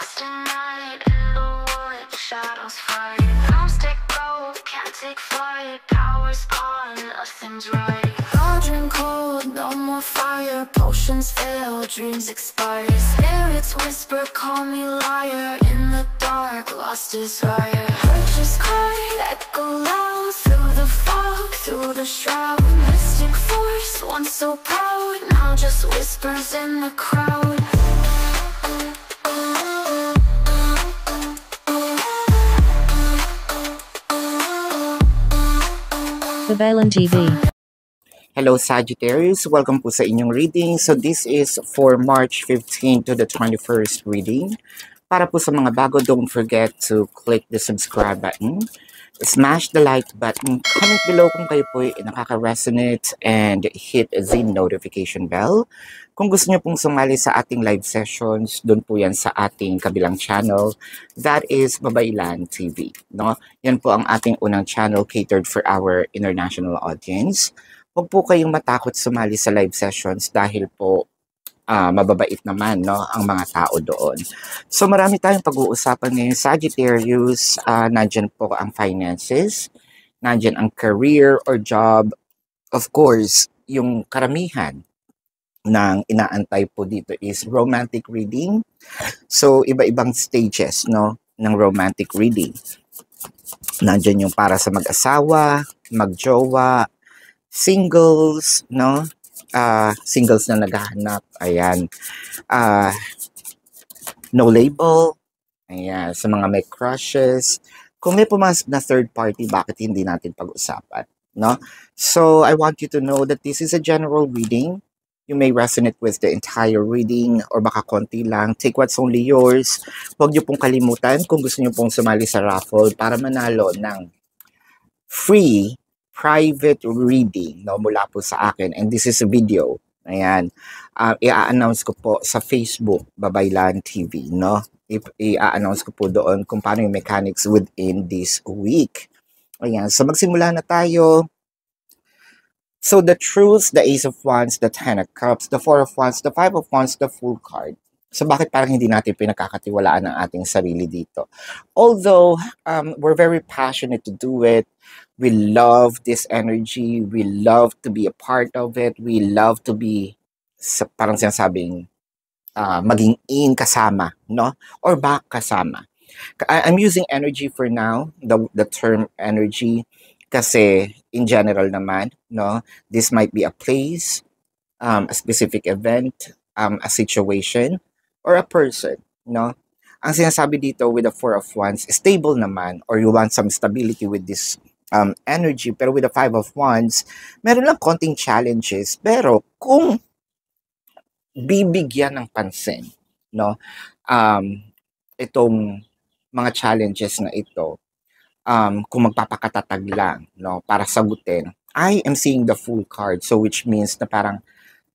lost in night, in the wood, shadows fight. Arms take gold, can't take flight. Power's gone, nothing's right. Cauldron cold, no more fire. Potions fail, dreams expire. Spirits whisper, call me liar. In the dark, lost desire. Purchase cry, echo loud. Through the fog, through the shroud. Mystic force, once so proud, now just whispers in the crowd. Babaylan TV. Hello Sagittarius, welcome po sa inyong reading. So this is for March 15 to the 21st reading. Para po sa mga bago, don't forget to click the subscribe button, smash the like button, comment below kung kayo po ay nakaka-resonate, and hit the notification bell. Kung gusto nyo pong sumali sa ating live sessions, doon po yan sa ating kabilang channel. That is Babaylan TV. No? Yan po ang ating unang channel catered for our international audience. Huwag po kayong matakot sumali sa live sessions dahil po mababait naman, no, ang mga tao doon. So marami tayong pag-uusapan ngayon. Sagittarius, nandyan po ang finances, nandyan ang career or job. Of course, yung karamihan ng inaantay po dito is romantic reading. So iba-ibang stages, no, ng romantic reading. Nandyan yung para sa mag-asawa, magjowa, singles, no? Singles na naghahanap, ayan. No label, ayan. Sa mga may crushes. Kung may pumasok na third party, bakit hindi natin pag-usapan, no? So, I want you to know that this is a general reading. You may resonate with the entire reading or baka konti lang. Take what's only yours. Huwag niyo pong kalimutan kung gusto niyo pong sumali sa raffle para manalo ng free private reading, no, mula po sa akin. And this is a video. Ayan. I-announce ko po sa Facebook, Babaylan TV, no? I-announce ko po doon kung paano yung mechanics within this week. Ayan. So magsimula na tayo. So the truths, the Ace of Wands, the Ten of Cups, the Four of Wands, the Five of Wands, the Fool card. So bakit parang hindi natin pinakakatiwalaan ang ating sarili dito? Although we're very passionate to do it, we love this energy, we love to be a part of it, we love to be, parang sinasabing, maging in kasama, no? Or back kasama. I'm using energy for now, the term energy, kasi in general naman, no? This might be a place, a specific event, a situation, or a person, no? Ang sinasabi dito with the Four of Wands, stable naman, or you want some stability with this energy. Pero with the Five of Wands, meron lang konting challenges. Pero kung bibigyan ng pansin, no, itong mga challenges na ito, kung magpapakatatag lang, no, para sagutin, I am seeing the Fool card. So which means na parang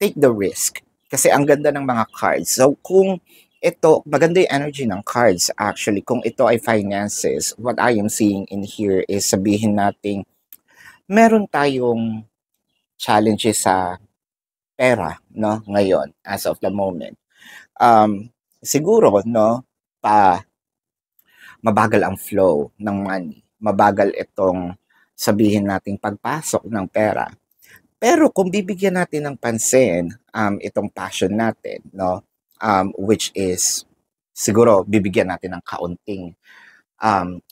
take the risk. Kasi ang ganda ng mga cards. So kung ito, maganda yung energy ng cards actually. Kung ito ay finances, what I am seeing in here is sabihin natin, meron tayong challenges sa pera, no, ngayon, as of the moment. Siguro, no, mabagal ang flow ng money. Mabagal itong sabihin nating pagpasok ng pera. Pero kung bibigyan natin ng pansin itong passion natin, no, which is siguro bibigyan natin ng kaunting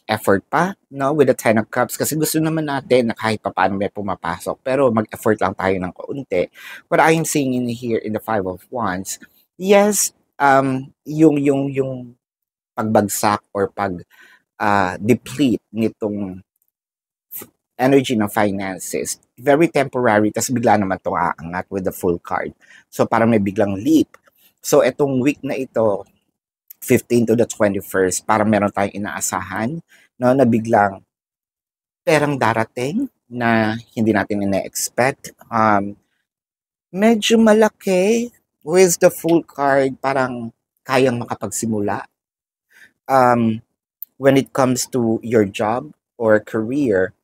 effort pa, no, with the Ten of Cups, kasi gusto naman natin na kahit paano may pumapasok, pero mag-effort lang tayo ng kaunti. What I am seeing in here in the Five of Wands, yes, yung pagbagsak or deplete nitong energy ng finances, very temporary, kasi bigla naman itong aangat with the Full card. So parang may biglang leap. So itong week na ito, 15 to the 21st, parang meron tayong inaasahan, no, na biglang perang darating na hindi natin ina-expect. Medyo malaki with the Full card, parang kayang makapagsimula. When it comes to your job or career,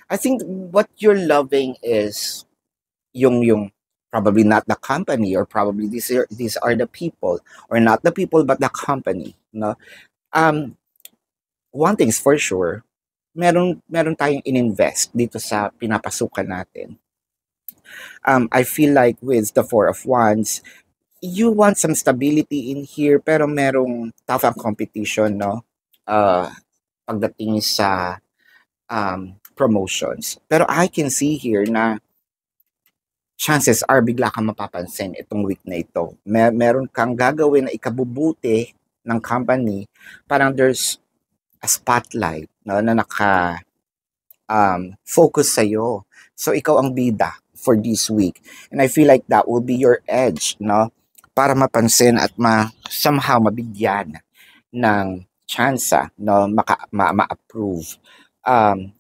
I think what you're loving is yung probably not the company, or probably these are the people, or not the people but the company, no? Um, one thing's for sure, meron tayong ininvest dito sa pinapasukan natin. I feel like with the Four of Wands, you want some stability in here, pero merong tough ang competition, no? Uh, pagdating sa promotions. Pero I can see here na chances are bigla kang mapapansin itong week na ito. Meron kang gagawin na ikabubuti ng company. Parang there's a spotlight, no, na focus sa'yo. So ikaw ang bida for this week. And I feel like that will be your edge, no? Para mapansin at somehow mabigyan ng tsansa, no, ma-approve.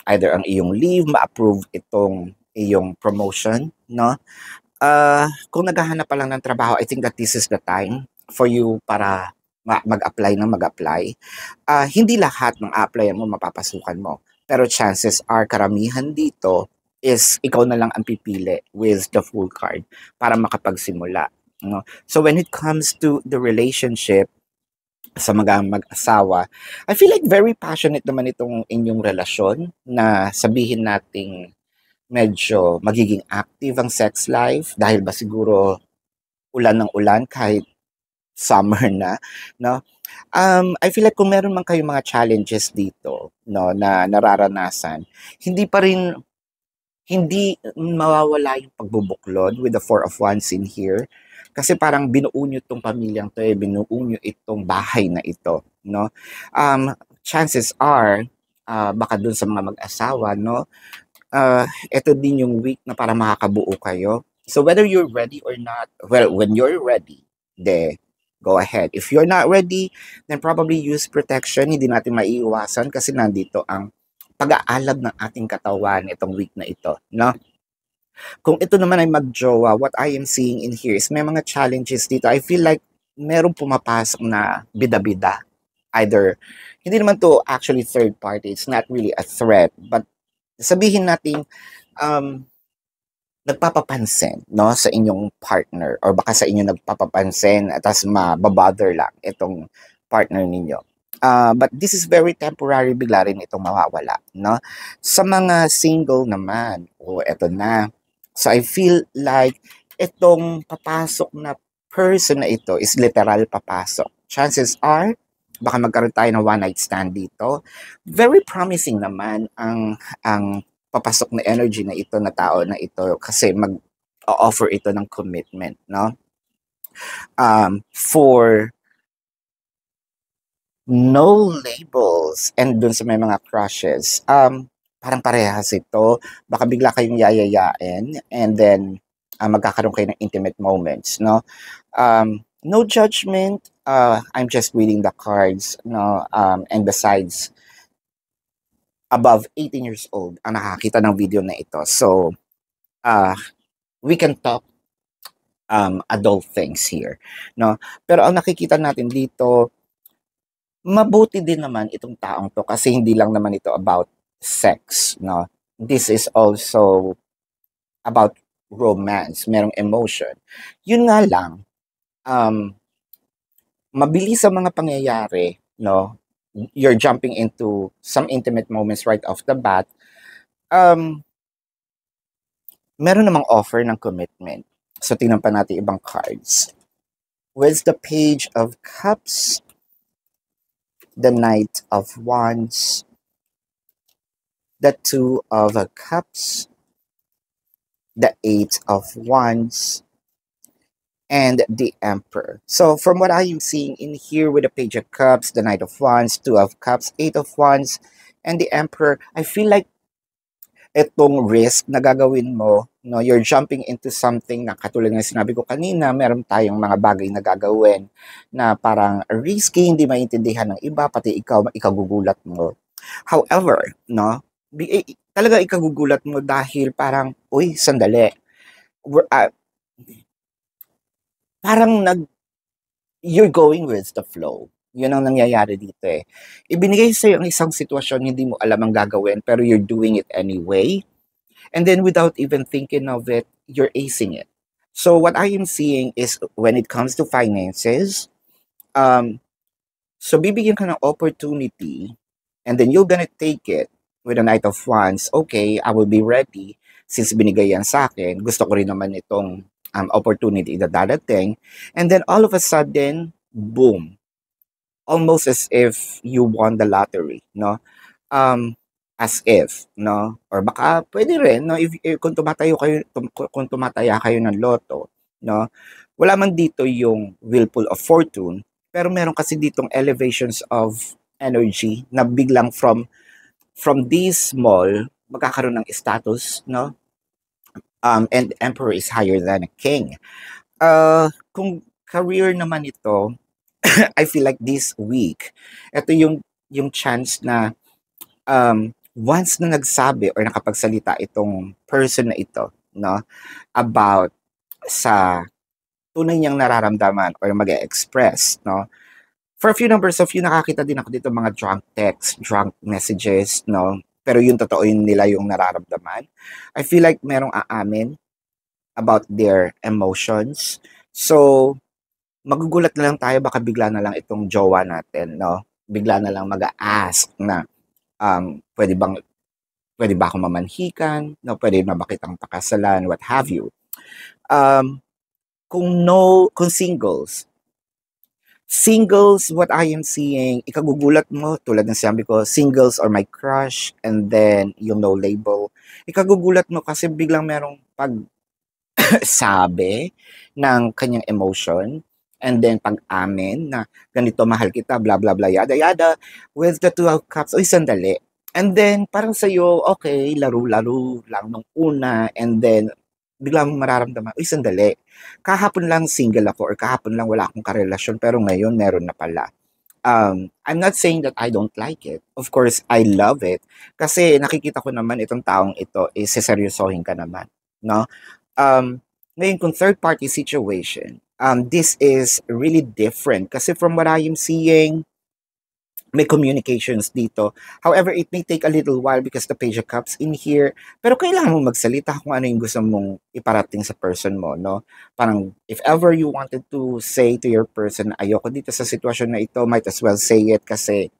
Either ang iyong leave, ma-approve itong iyong promotion, no? Kung naghahanap pa lang ng trabaho, I think that this is the time for you para mag-apply ng mag-apply. Hindi lahat ng applyan mo mapapasukan mo. Pero chances are, karamihan dito is ikaw na lang ang pipili with the full card para makapagsimula, no? So when it comes to the relationship sa mga mag-asawa, I feel like very passionate naman itong inyong relasyon, na sabihin nating medyo magiging active ang sex life dahil ba siguro ulan ng ulan kahit summer na, no? I feel like kung meron man kayong mga challenges dito, no, na nararanasan, hindi mawawala yung pagbubuklod with the Four of Wands in here. Kasi parang binuo nyo itong pamilyang to, binuo nyo itong bahay na ito, no? Chances are, baka dun sa mga mag-asawa, no, ito din yung week na para makakabuo kayo. So whether you're ready or not, well, when you're ready, go ahead. If you're not ready, then probably use protection. Hindi natin maiiwasan kasi nandito ang pag-aalab ng ating katawan itong week na ito, no? Kung ito naman ay magjowa, what I am seeing in here is may mga challenges dito. I feel like merong pumapasok na bida-bida. Either, hindi naman to actually third party, it's not really a threat, but sabihin natin, nagpapapansin, no, sa inyong partner, or baka sa inyo nagpapapansin at tas mababother lang itong partner ninyo. But this is very temporary, bigla rin itong mawawala, no? Sa mga single naman, eto na. So I feel like itong papasok na person na ito is literal papasok. Chances are, baka magkaroon tayo ng one night stand dito. Very promising naman ang papasok na energy na ito, na tao na ito, kasi mag-offer ito ng commitment, no? For no labels, and dun sa may mga crushes, parang parehas ito. Baka bigla kayong yayayain, and then magkakaroon kayo ng intimate moments, no? No judgment. I'm just reading the cards, no? And besides, above 18 years old ang nakakita ng video na ito. So, we can talk adult things here, no? Pero ang nakikita natin dito, mabuti din naman itong taong to, kasi hindi lang naman ito about sex, no? This is also about romance, merong emotion. Yun nga lang, mabilis ang mga pangyayari, no? You're jumping into some intimate moments right off the bat. Meron namang offer ng commitment. So, tingnan pa natin ibang cards. With the Page of Cups, the Knight of Wands, the Two of Cups, the Eight of Wands, and the Emperor. So from what I am seeing in here with the Page of Cups, the Knight of Wands, Two of Cups, Eight of Wands, and the Emperor, I feel like itong risk na gagawin mo, no, you're jumping into something na katulad ng sinabi ko kanina, meron tayong mga bagay na gagawin na parang risky, hindi maintindihan ng iba, pati ikaw, ikagugulat mo. However, no, talaga ikagugulat mo dahil parang, uy, sandali. Parang you're going with the flow. Yun ang nangyayari dito eh. Ibinigay sa'yo ang isang sitwasyon, hindi mo alam ang gagawin, pero you're doing it anyway. And then without even thinking of it, you're acing it. So what I am seeing is when it comes to finances, um, so bibigyan ka ng opportunity and then you're gonna take it with a Knight of Wands. Okay, I will be ready since binigay yan sa akin. Gusto ko rin naman itong opportunity na dadating. And then all of a sudden, boom. Almost as if you won the lottery, no? Um, as if, no? Or baka pwede rin, no? If kung kung tumataya kayo ng loto, no? Wala man dito yung whirlpool of fortune, pero meron kasi ditong elevations of energy na biglang from this small magkakaroon ng status, no? And emperor is higher than a king. Kung career naman ito, I feel like this week, ito yung chance na once na nagsabi or nakapagsalita itong person na ito, no, about sa tunay niyang nararamdaman or mag-express, no. For a few numbers of you, nakakita din ako dito mga drunk texts, drunk messages, no. Pero yung totoo yun nila yung nararamdaman. I feel like merong aamin about their emotions. So, magugulat na lang tayo, baka bigla na lang itong jowa natin, no? Bigla na lang mag-a-ask na, pwede ba akong mamanhikan? No, pwede na ba kitang pakasalan? What have you? Kung singles, what I am seeing, ikagugulat mo, tulad ng sinabi ko, singles or my crush, and then yung no label. Ikagugulat mo kasi biglang merong sabi ng kanyang emotion, and then pag-amin na ganito, mahal kita, blah, blah, blah, yada, yada, with the 2 of cups, oy, sandali. And then, parang sa'yo, okay, laro-laro lang nung una, and then, biglang mararamdaman, uy, sandali. Kahapon lang single ako, or kahapon lang wala akong karelasyon, pero ngayon meron na pala. I'm not saying that I don't like it. Of course, I love it. Kasi nakikita ko naman itong taong ito, seseryosohin ka naman, no? Ngayon, kung third-party situation, this is really different. Kasi from what I am seeing, may communications dito. However, it may take a little while because the Page of Cups in here. Pero kailangan mo magsalita kung ano yung gusto mong iparating sa person mo, no? Parang, if ever you wanted to say to your person, ayoko dito sa sitwasyon na ito, might as well say it kasi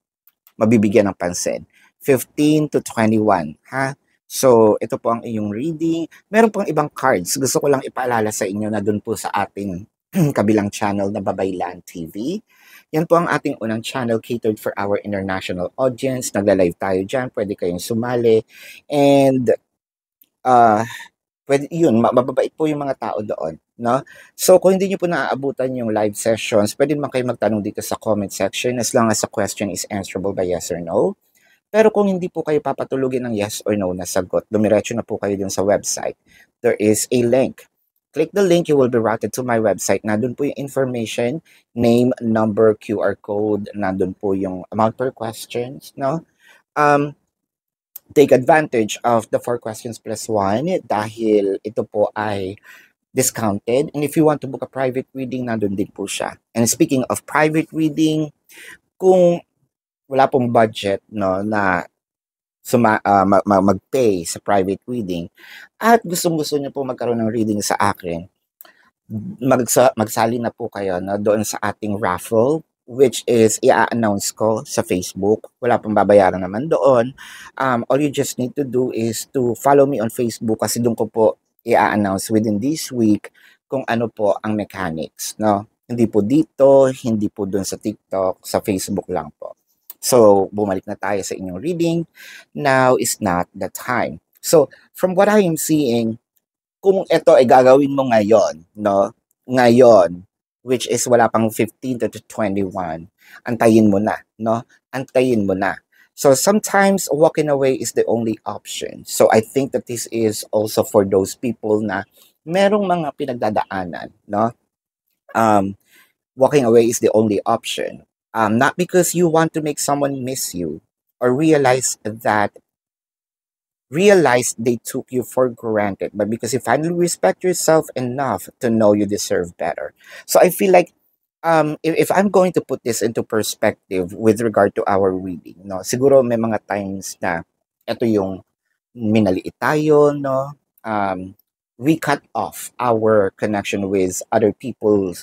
mabibigyan ng pansin. 15 to 21, ha? So, ito po ang inyong reading. Meron pang ibang cards. Gusto ko lang ipaalala sa inyo na dun po sa ating kabilang channel na Babaylan TV. Yan po ang ating unang channel catered for our international audience. Nagla-live tayo dyan. Pwede kayong sumali. And, pwede, yun, mababait po yung mga tao doon. No? So, kung hindi nyo po naaabutan yung live sessions, pwede naman kayo magtanong dito sa comment section as long as the question is answerable by yes or no. Pero kung hindi po kayo papatulugin ng yes or no na sagot, dumiretso na po kayo dun sa website. There is a link. Click the link, you will be routed to my website. Nandun po yung information, name, number, QR code, nandun po yung amount per questions, no? Take advantage of the 4 questions plus 1 dahil ito po ay discounted. And if you want to book a private reading, nandun din po siya. And speaking of private reading, kung wala pong budget, no, na mag-pay sa private reading at gustong-gusto niyo po magkaroon ng reading sa akin, magsali na po kayo, no, doon sa ating raffle, which is i-announce ko sa Facebook. Wala pong babayaran naman doon. All you just need to do is to follow me on Facebook kasi doon ko po i-announce within this week kung ano po ang mechanics, no? Hindi po dito, hindi po doon sa TikTok, sa Facebook lang po. So, bumalik na tayo sa inyong reading. Now is not the time. So, from what I am seeing, kung ito ay gagawin mo ngayon, no? Ngayon, which is wala pang 15 to 21, antayin mo na, no? Antayin mo na. So, sometimes walking away is the only option. So, I think that this is also for those people na merong mga pinagdadaanan, no? Walking away is the only option. Not because you want to make someone miss you or realize they took you for granted, but because you finally respect yourself enough to know you deserve better. So I feel like if I'm going to put this into perspective with regard to our reading, no, siguro may mga times na ito yung minaliit tayo, no, we cut off our connection with other people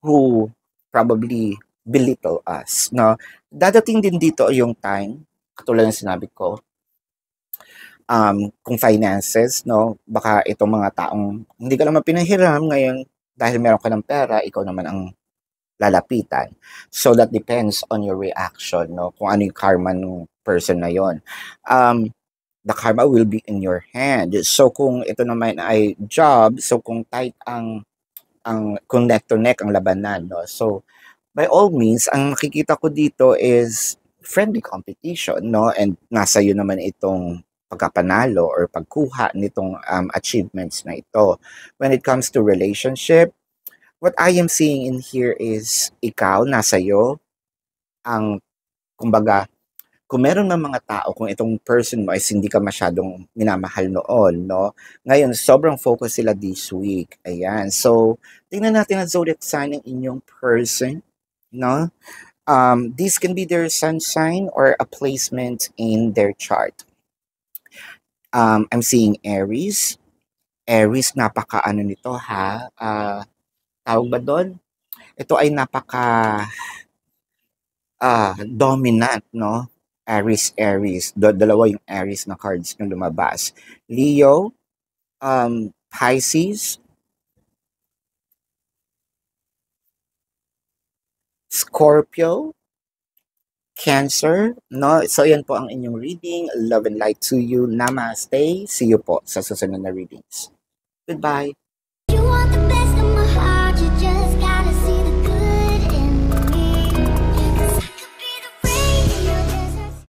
who probably belittle us, no? Dadating din dito yung time, katulad ng sinabi ko, kung finances, no? Baka itong mga taong hindi ka naman pinahiram ngayon dahil meron ka ng pera, ikaw naman ang lalapitan. So that depends on your reaction, no? Kung ano yung karma ng person na yon. The karma will be in your hand. So kung ito naman ay job, so kung tight ang kung neck to neck ang labanan, no? So by all means, ang nakikita ko dito is friendly competition, no? And nasa iyo naman itong pagkapanalo or pagkuha nitong achievements na ito. When it comes to relationship, what I am seeing in here is ikaw, nasa iyo, ang, kumbaga, kung meron ng mga tao, kung itong person mo is hindi ka masyadong minamahal noon, no? Ngayon, sobrang focus sila this week. Ayan. So, tingnan natin ang zodiac sign ng inyong person, no? This can be their sun sign or a placement in their chart. I'm seeing Aries. Aries, napaka-ano nito ha? Tawag ba doon? Ito ay napaka dominant, no? Aries. Dalawa yung Aries na cards na lumabas. Leo, Pisces, Scorpio, Cancer, no? So, yan po ang inyong reading. Love and light to you. Namaste. See you po sa susunod na readings. Goodbye.